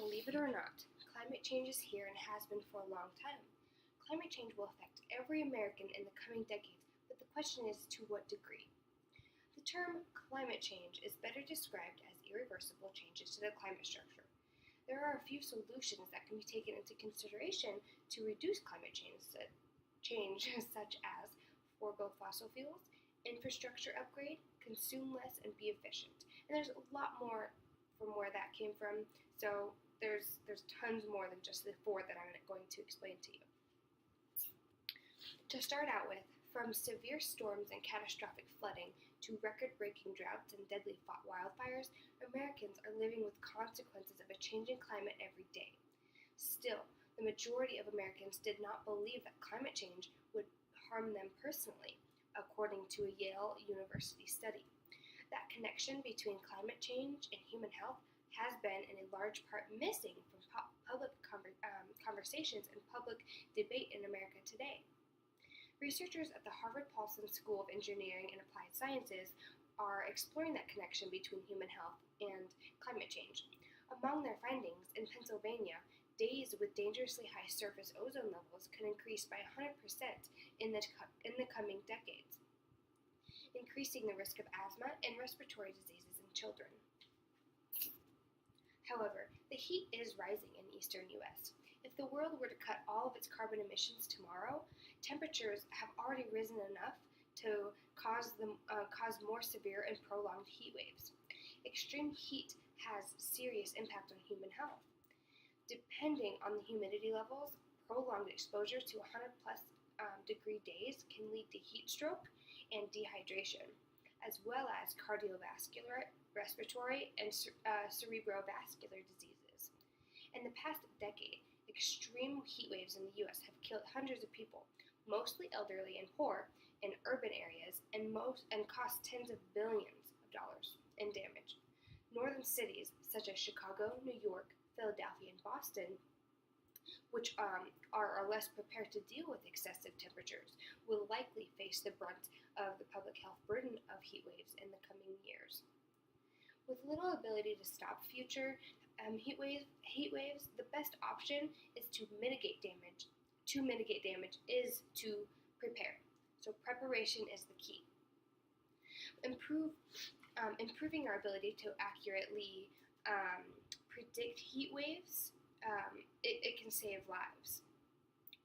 Believe it or not, climate change is here and has been for a long time. Climate change will affect every American in the coming decades, but the question is to what degree? The term climate change is better described as irreversible changes to the climate structure. There are a few solutions that can be taken into consideration to reduce climate change, such as forego fossil fuels, infrastructure upgrade, consume less, and be efficient. And there's a lot more from where that came from, so there's tons more than just the four that I'm going to explain to you. To start out with, from severe storms and catastrophic flooding to record-breaking droughts and deadly wildfires, Americans are living with consequences of a changing climate every day. Still, the majority of Americans did not believe that climate change would harm them personally, according to a Yale University study. That connection between climate change and human health has been, in a large part, missing from public conversations and public debate in America today. Researchers at the Harvard Paulson School of Engineering and Applied Sciences are exploring that connection between human health and climate change. Among their findings, in Pennsylvania, days with dangerously high surface ozone levels could increase by 100% in the coming decades, increasing the risk of asthma and respiratory diseases in children. However, the heat is rising in the eastern U.S. If the world were to cut all of its carbon emissions tomorrow, temperatures have already risen enough to cause more severe and prolonged heat waves. Extreme heat has serious impact on human health. Depending on the humidity levels, prolonged exposure to 100 plus degree days can lead to heat stroke and dehydration, as well as cardiovascular, respiratory, and cerebrovascular diseases. In the past decade, extreme heat waves in the U.S. have killed hundreds of people, mostly elderly and poor, in urban areas, and cost tens of billions of dollars in damage. Northern cities such as Chicago, New York, Philadelphia, and Boston, which are less prepared to deal with excessive temperatures, will likely face the brunt of the public health burden of heat waves in the coming years. With little ability to stop future heat waves, the best option is to mitigate damage. To mitigate damage is to prepare. So preparation is the key. Improving our ability to accurately predict heat waves, it can save lives.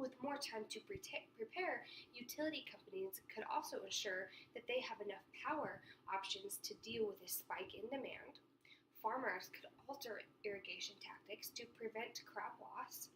With more time to prepare, utility companies could also ensure that they have enough power options to deal with a spike in demand. Farmers could alter irrigation tactics to prevent crop loss.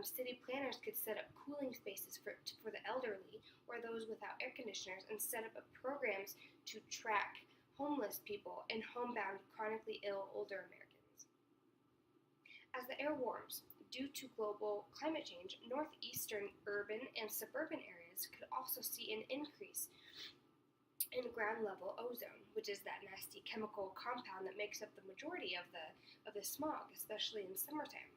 City planners could set up cooling spaces for the elderly or those without air conditioners and set up programs to track homeless people and homebound chronically ill older Americans. As the air warms, due to global climate change, northeastern urban and suburban areas could also see an increase in ground-level ozone, which is that nasty chemical compound that makes up the majority of the smog, especially in summertime.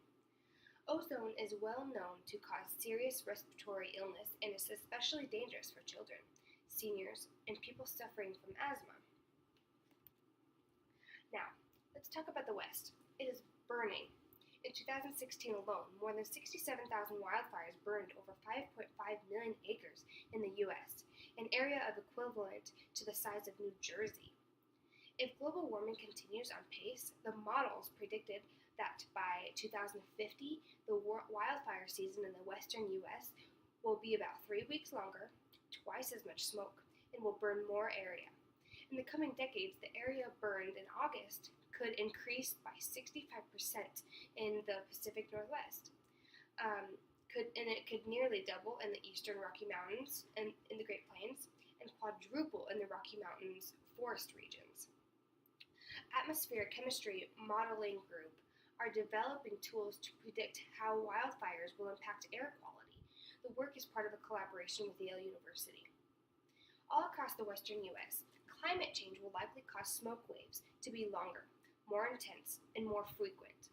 Ozone is well known to cause serious respiratory illness and is especially dangerous for children, seniors, and people suffering from asthma. Now, let's talk about the West. It is burning. In 2016 alone, more than 67,000 wildfires burned over 5.5 million acres in the U.S., an area of equivalent to the size of New Jersey. If global warming continues on pace, the models predicted that by 2050, the wildfire season in the western U.S. will be about 3 weeks longer, twice as much smoke, and will burn more area. In the coming decades, the area burned in August could increase by 65% in the Pacific Northwest. It could nearly double in the eastern Rocky Mountains and in the Great Plains, and quadruple in the Rocky Mountains forest regions. Atmospheric Chemistry Modeling Group are developing tools to predict how wildfires will impact air quality. The work is part of a collaboration with Yale University. All across the western U.S., climate change will likely cause smoke waves to be longer, more intense, and more frequent.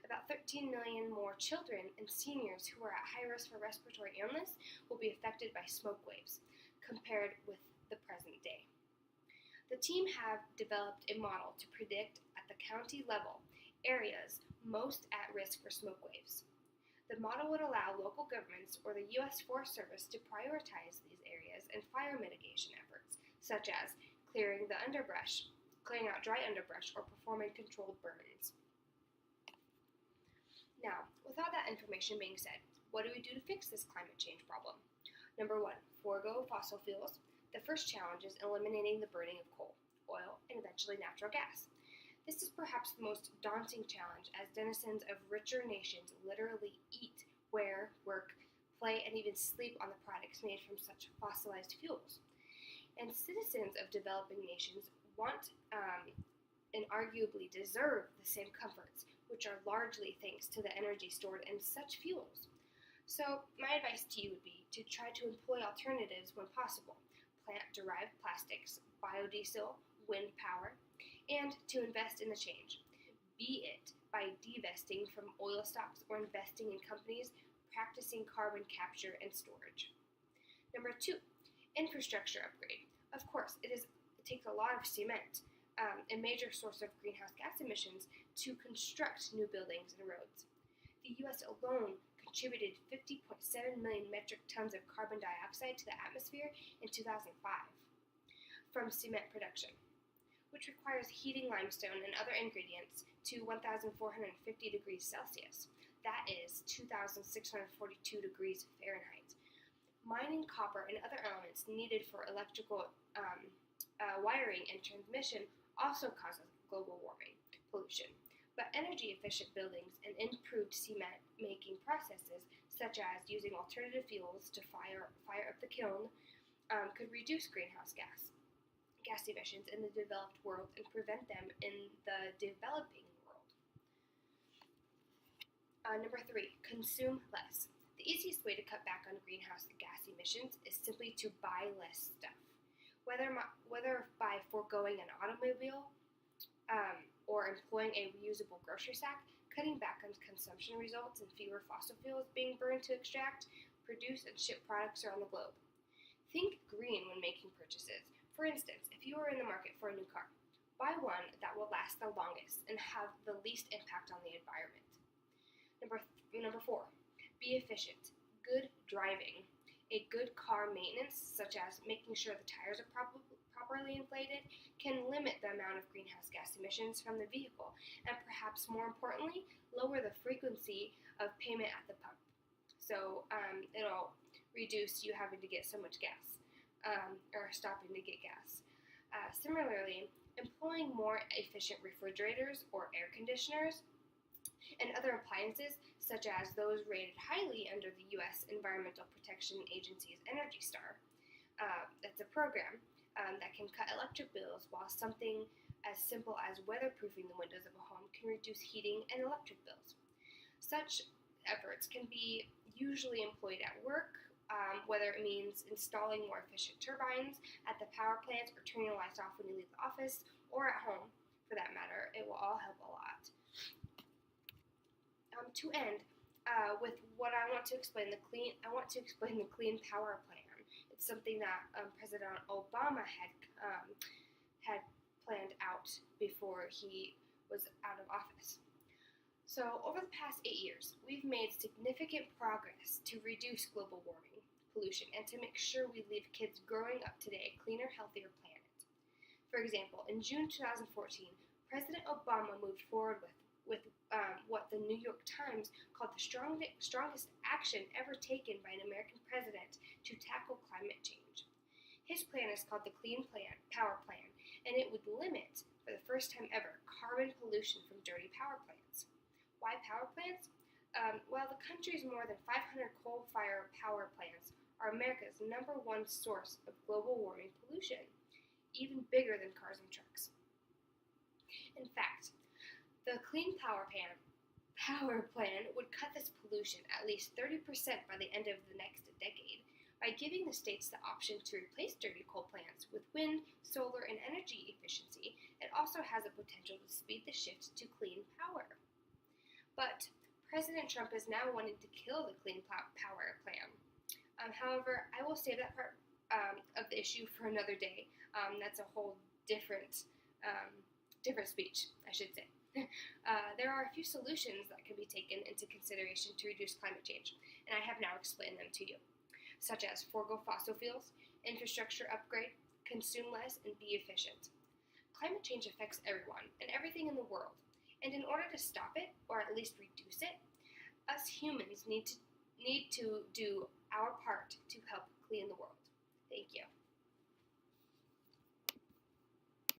About 13 million more children and seniors who are at high risk for respiratory illness will be affected by smoke waves, compared with the present day. The team have developed a model to predict at the county level areas most at risk for smoke waves. The model would allow local governments or the U.S. Forest Service to prioritize these areas and fire mitigation efforts, such as clearing out dry underbrush, or performing controlled burns. Now, with all that information being said, what do we do to fix this climate change problem? Number 1, forego fossil fuels. The first challenge is eliminating the burning of coal, oil, and eventually natural gas. This is perhaps the most daunting challenge, as denizens of richer nations literally eat, wear, work, play, and even sleep on the products made from such fossilized fuels. And citizens of developing nations want and arguably deserve the same comforts, which are largely thanks to the energy stored in such fuels. So, my advice to you would be to try to employ alternatives when possible: plant-derived plastics, biodiesel, wind power, and to invest in the change, be it by divesting from oil stocks or investing in companies practicing carbon capture and storage. Number 2, infrastructure upgrade. Of course, it takes a lot of cement, a major source of greenhouse gas emissions, to construct new buildings and roads. The U.S. alone contributed 50.7 million metric tons of carbon dioxide to the atmosphere in 2005 from cement production, which requires heating limestone and other ingredients to 1,450 degrees Celsius. That is 2,642 degrees Fahrenheit. Mining copper and other elements needed for electrical wiring and transmission also causes global warming pollution. But energy-efficient buildings and improved cement-making processes, such as using alternative fuels to fire up the kiln, could reduce greenhouse gas emissions in the developed world and prevent them in the developing world. Number 3, consume less. The easiest way to cut back on greenhouse gas emissions is simply to buy less stuff. Whether by foregoing an automobile or employing a reusable grocery sack, cutting back on consumption results in fewer fossil fuels being burned to extract, produce, and ship products around the globe. Think green when making purchases. For instance, if you are in the market for a new car, buy one that will last the longest and have the least impact on the environment. Number 4, be efficient. Good driving. A good car maintenance, such as making sure the tires are properly inflated, can limit the amount of greenhouse gas emissions from the vehicle, and perhaps more importantly, lower the frequency of payment at the pump. So it'll reduce you having to get so much gas. Or stopping to get gas. Similarly, employing more efficient refrigerators or air conditioners and other appliances, such as those rated highly under the U.S. Environmental Protection Agency's Energy Star. That's a program that can cut electric bills, while something as simple as weatherproofing the windows of a home can reduce heating and electric bills. Such efforts can be usually employed at work, whether it means installing more efficient turbines at the power plants or turning the lights off when you leave the office, or at home, for that matter. It will all help a lot. To end with what I want to explain the Clean Power Plan. It's something that President Obama had planned out before he was out of office. So, over the past 8 years, we've made significant progress to reduce global warming, pollution, and to make sure we leave kids growing up today a cleaner, healthier planet. For example, in June 2014, President Obama moved forward with what the New York Times called the strongest action ever taken by an American president to tackle climate change. His plan is called the Clean Power Plan, and it would limit, for the first time ever, carbon pollution from dirty power plants. Why power plants? Well, the country's more than 500 coal-fired power plants are America's #1 source of global warming pollution, even bigger than cars and trucks. In fact, the Clean Power Plan would cut this pollution at least 30% by the end of the next decade by giving the states the option to replace dirty coal plants with wind, solar, and energy efficiency. It also has the potential to speed the shift to clean power. But President Trump is now wanting to kill the Clean Power Plan. However, I will save that part of the issue for another day. That's a whole different speech, I should say. There are a few solutions that can be taken into consideration to reduce climate change, and I have now explained them to you, such as forego fossil fuels, infrastructure upgrade, consume less, and be efficient. Climate change affects everyone and everything in the world, and in order to stop it, or at least reduce it, us humans need to do our part to help clean the world. Thank you.